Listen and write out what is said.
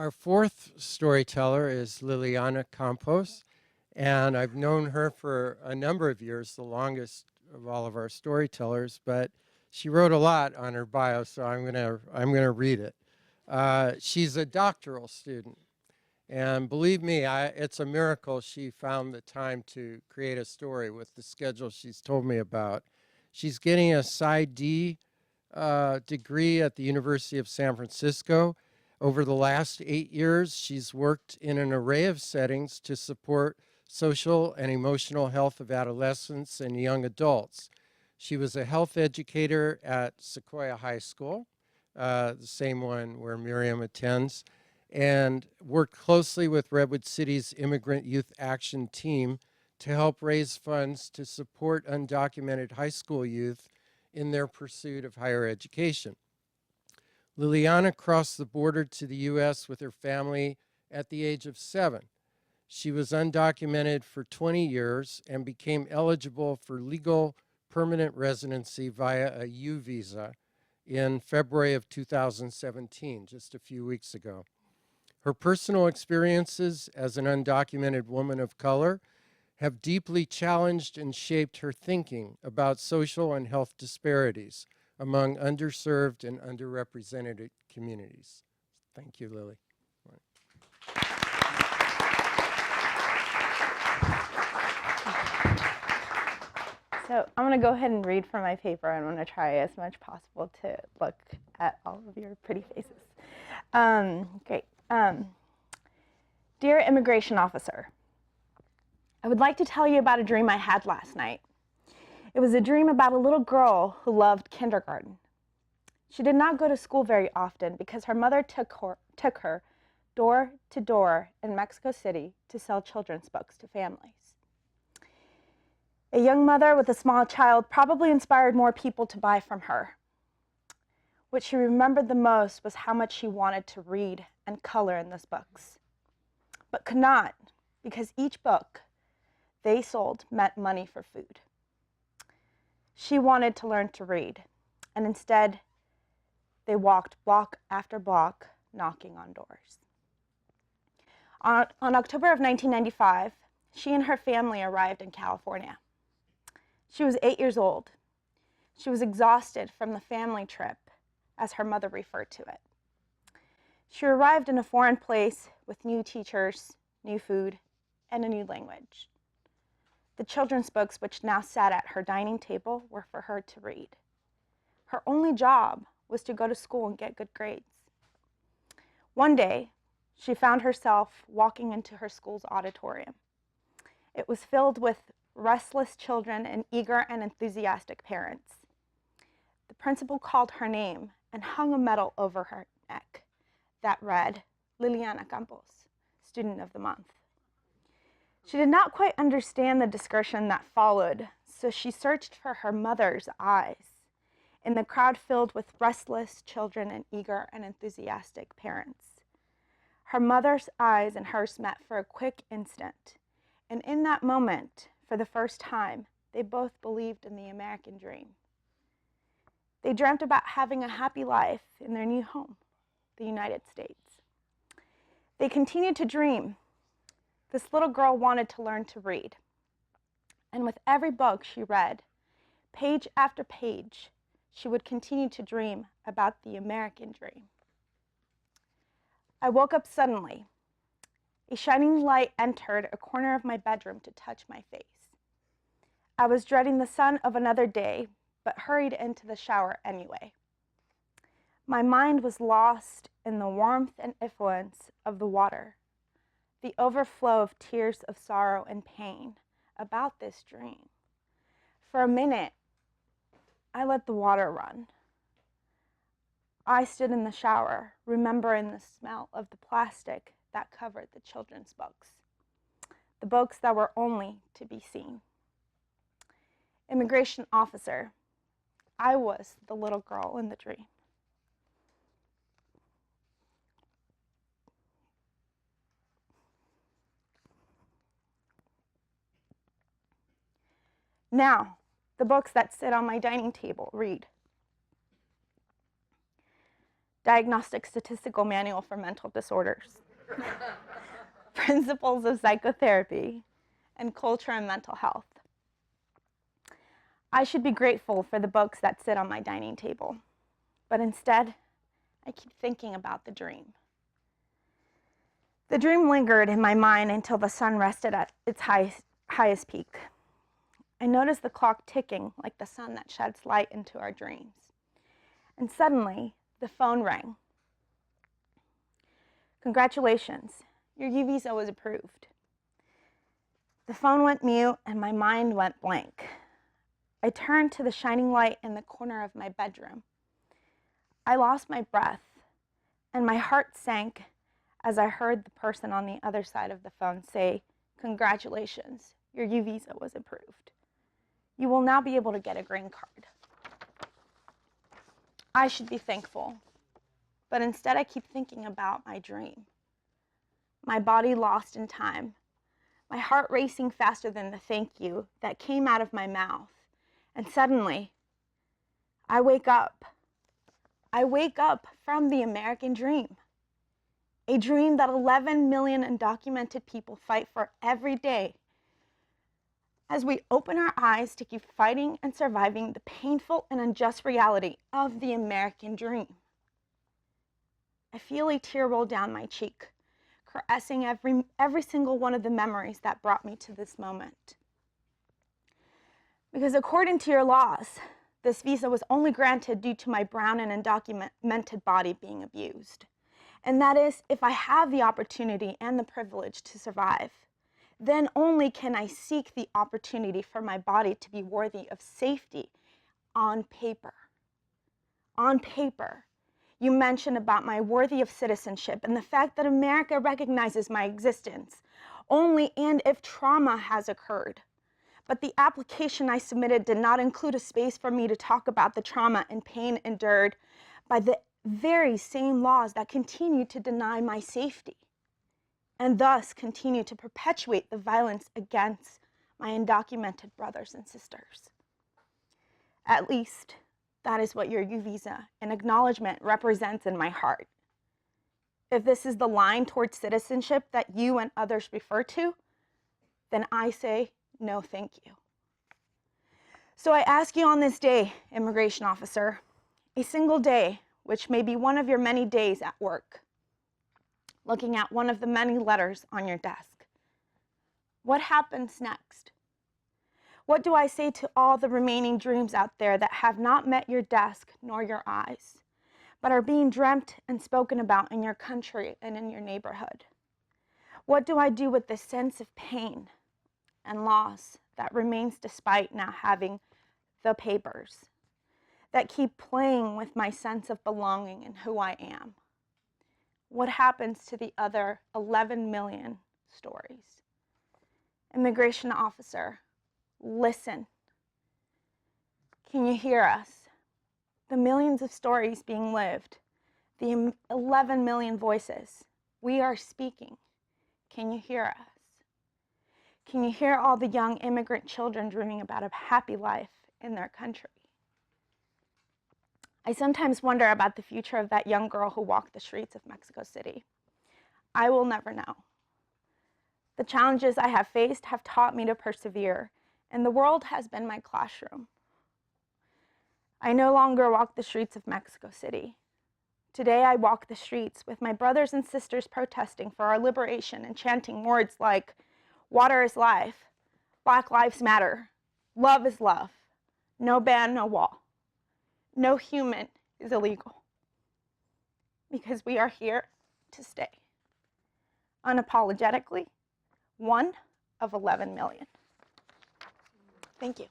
Our fourth storyteller is Lilliana Campos, and I've known her for a number of years, the longest of all of our storytellers, but she wrote a lot on her bio, so I'm gonna read it. She's a doctoral student, and believe me, it's a miracle she found the time to create a story with the schedule she's told me about. She's getting a PsyD degree at the University of San Francisco. Over the last 8 years, she's worked in an array of settings to support social and emotional health of adolescents and young adults. She was a health educator at Sequoia High School, the same one where Miriam attends, and worked closely with Redwood City's Immigrant Youth Action Team to help raise funds to support undocumented high school youth in their pursuit of higher education. Lilliana crossed the border to the U.S. with her family at the age of 7. She was undocumented for 20 years and became eligible for legal permanent residency via a U visa in February of 2017, just a few weeks ago. Her personal experiences as an undocumented woman of color have deeply challenged and shaped her thinking about social and health disparities among underserved and underrepresented communities. Thank you, Lily. So I'm going to go ahead and read from my paper. I'm going to try as much possible to look at all of your pretty faces. Great. Dear Immigration Officer, I would like to tell you about a dream I had last night. It was a dream about a little girl who loved kindergarten. She did not go to school very often because her mother took her door to door in Mexico City to sell children's books to families. A young mother with a small child probably inspired more people to buy from her. What she remembered the most was how much she wanted to read and color in those books, but could not because each book they sold meant money for food. She wanted to learn to read, and instead, they walked block after block, knocking on doors. On October of 1995, she and her family arrived in California. She was 8 years old. She was exhausted from the family trip, as her mother referred to it. She arrived in a foreign place with new teachers, new food, and a new language. The children's books which now sat at her dining table were for her to read. Her only job was to go to school and get good grades. One day, she found herself walking into her school's auditorium. It was filled with restless children and eager and enthusiastic parents. The principal called her name and hung a medal over her neck that read, Lilliana Campos, Student of the Month. She did not quite understand the discussion that followed, so she searched for her mother's eyes in the crowd filled with restless children and eager and enthusiastic parents. Her mother's eyes and hers met for a quick instant, and in that moment, for the first time, they both believed in the American dream. They dreamt about having a happy life in their new home, the United States. They continued to dream. This little girl wanted to learn to read. And with every book she read, page after page, she would continue to dream about the American dream. I woke up suddenly. A shining light entered a corner of my bedroom to touch my face. I was dreading the sun of another day, but hurried into the shower anyway. My mind was lost in the warmth and influence of the water, the overflow of tears of sorrow and pain about this dream. For a minute, I let the water run. I stood in the shower, remembering the smell of the plastic that covered the children's books, the books that were only to be seen. Immigration officer, I was the little girl in the dream. Now, the books that sit on my dining table read. Diagnostic Statistical Manual for Mental Disorders, Principles of Psychotherapy, and Culture and Mental Health. I should be grateful for the books that sit on my dining table, but instead, I keep thinking about the dream. The dream lingered in my mind until the sun rested at its highest peak. I noticed the clock ticking like the sun that sheds light into our dreams. And suddenly, the phone rang. Congratulations, your U visa was approved. The phone went mute and my mind went blank. I turned to the shining light in the corner of my bedroom. I lost my breath, and my heart sank as I heard the person on the other side of the phone say, "Congratulations, your U visa was approved. You will now be able to get a green card." I should be thankful, but instead I keep thinking about my dream. My body lost in time, my heart racing faster than the thank you that came out of my mouth. And suddenly, I wake up. I wake up from the American dream. A dream that 11 million undocumented people fight for every day. As we open our eyes to keep fighting and surviving the painful and unjust reality of the American dream. I feel a tear roll down my cheek, caressing every single one of the memories that brought me to this moment. Because according to your laws, this visa was only granted due to my brown and undocumented body being abused. And that is, if I have the opportunity and the privilege to survive, then only can I seek the opportunity for my body to be worthy of safety on paper. On paper. You mentioned about my worthy of citizenship and the fact that America recognizes my existence only and if trauma has occurred. But the application I submitted did not include a space for me to talk about the trauma and pain endured by the very same laws that continue to deny my safety and thus continue to perpetuate the violence against my undocumented brothers and sisters. At least, that is what your U visa and acknowledgement represents in my heart. If this is the line towards citizenship that you and others refer to, then I say no thank you. So I ask you on this day, immigration officer, a single day, which may be one of your many days at work, looking at one of the many letters on your desk. What happens next? What do I say to all the remaining dreams out there that have not met your desk nor your eyes, but are being dreamt and spoken about in your country and in your neighborhood? What do I do with the sense of pain and loss that remains despite now having the papers, that keep playing with my sense of belonging and who I am? What happens to the other 11 million stories? Immigration officer, listen. Can you hear us? The millions of stories being lived, the 11 million voices. We are speaking. Can you hear us? Can you hear all the young immigrant children dreaming about a happy life in their country? I sometimes wonder about the future of that young girl who walked the streets of Mexico City. I will never know. The challenges I have faced have taught me to persevere, and the world has been my classroom. I no longer walk the streets of Mexico City. Today I walk the streets with my brothers and sisters protesting for our liberation and chanting words like, "Water is life," "Black Lives Matter," "Love is love," "No ban, no wall." No human is illegal, because we are here to stay, unapologetically, one of 11 million. Thank you.